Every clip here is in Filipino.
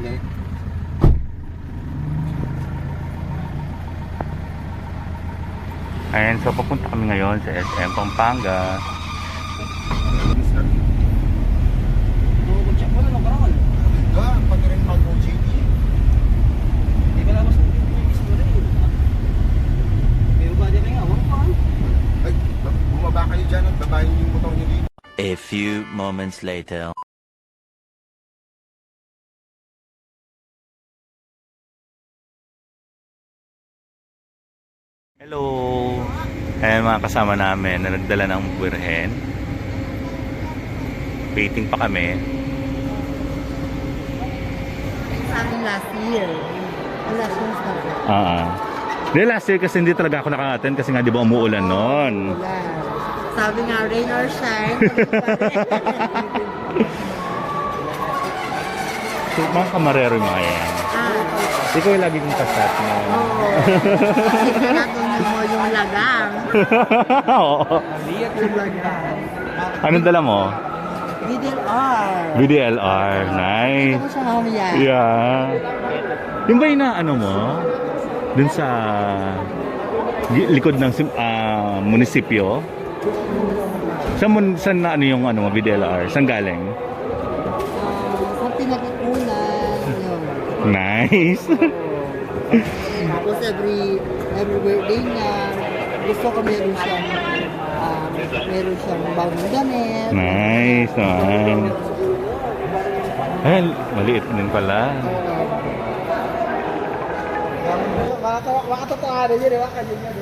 ulit. Ayan, so papunta kami ngayon sa SM Pampanga. Pati rin mag-OJT. Hindi ka lang mas gusto rin. May ubadi rin nga, wala pa. Ay, bumaba kayo dyan at babayin yung motor nyo dito. A few moments later. Hello! Ayan mga kasama namin na nagdala ng buwirhen. Waiting pa kami. Sa akin last year. Last year sa Hindi, last year kasi hindi talaga ako naka-attend kasi nga di ba umuulan noon. wala. Sabi nga, rain or shine. So, mga kamarero yung mga yan. Ikaw yung lagi kong kasat mo. Oo. Kasi natunin mo yung lagang. Oo. Yung lagang. Anong dala mo? VDLR. VDLR. Nice. Ito mo siya mamaya. Yeah. Yung ba yung na ano mo? Dun sa likod ng munisipyo? Saan na ano yung ano mo, VDLR? Saan galing? Sa pinag-ipunan. Yun. Nice. Tapos every birthday niya, gusto ko meron siyang bagong damit. Nice naman. Ay, maliit din pala. Makatotohanan yun, diba? Kanyan yun,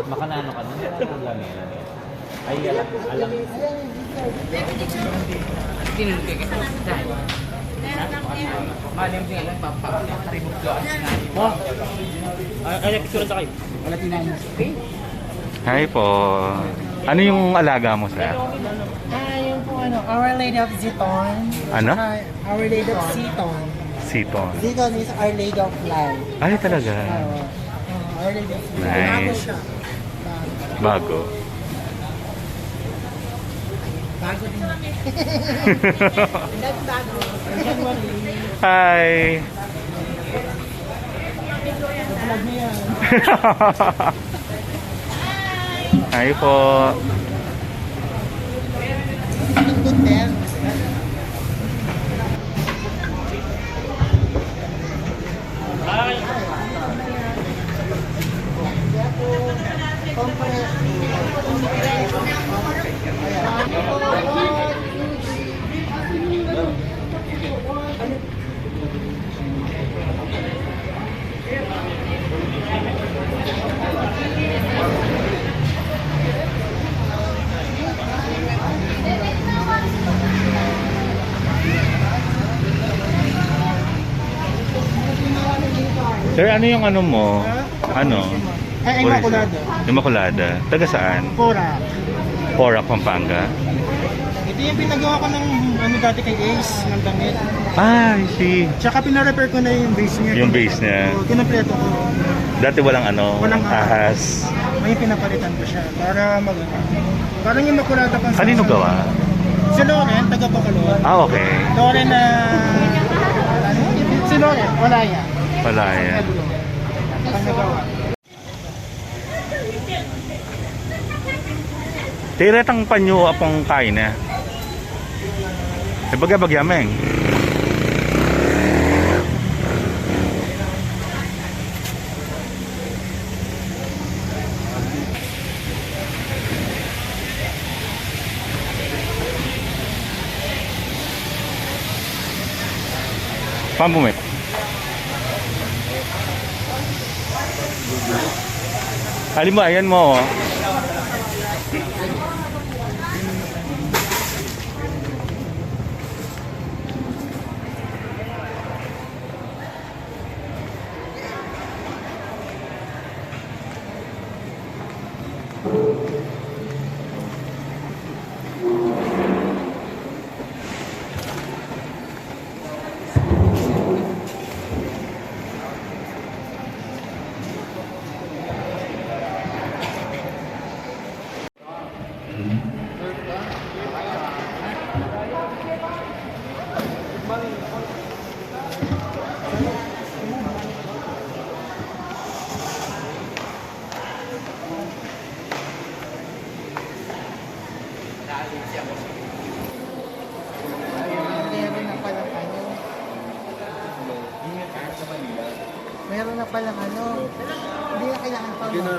Baka na ano ka nun? Ano lang yan? Ay, alam. Tinulog ka sa Malim din alam, paparimove ko. Ay, picture sa kayo. Wala tinahin. Hi po. Ano yung alaga mo, sir? Yung po Our Lady of Ziton. Ano? Our Lady of Ziton. Siton. Ziton is Our Lady of Life. Ay, talaga. Our Lady of Life. Nice. Bago siya. Bago. Bago din. Bago. Hi. Hi po. Good there. Sir, ano yung ano mo? Ano? Ay, Immaculada. Immaculada. Taga saan? Cora. Porac, Pampanga. Ito yung pinagawa ko ng ano dati kay Ace ng damit. Ah, I see. Tsaka pina-repair ko na yung base niya. Yung base niya. Kinompleto ko. Dati walang ano, Walang ahas. May pinapalitan ko siya para parang yung makulata pa. Kanino gawa? Si Loren, taga Bacolod. Ah, okay. Loren na... si Loren, wala yan. Wala yan. Panagawa. Tiretang panyo apong kain na. Sebagai bagyameng. Pambumit. Alin mo, ayan mo. meron na palang ano, hindi na kailangan pa. Gina,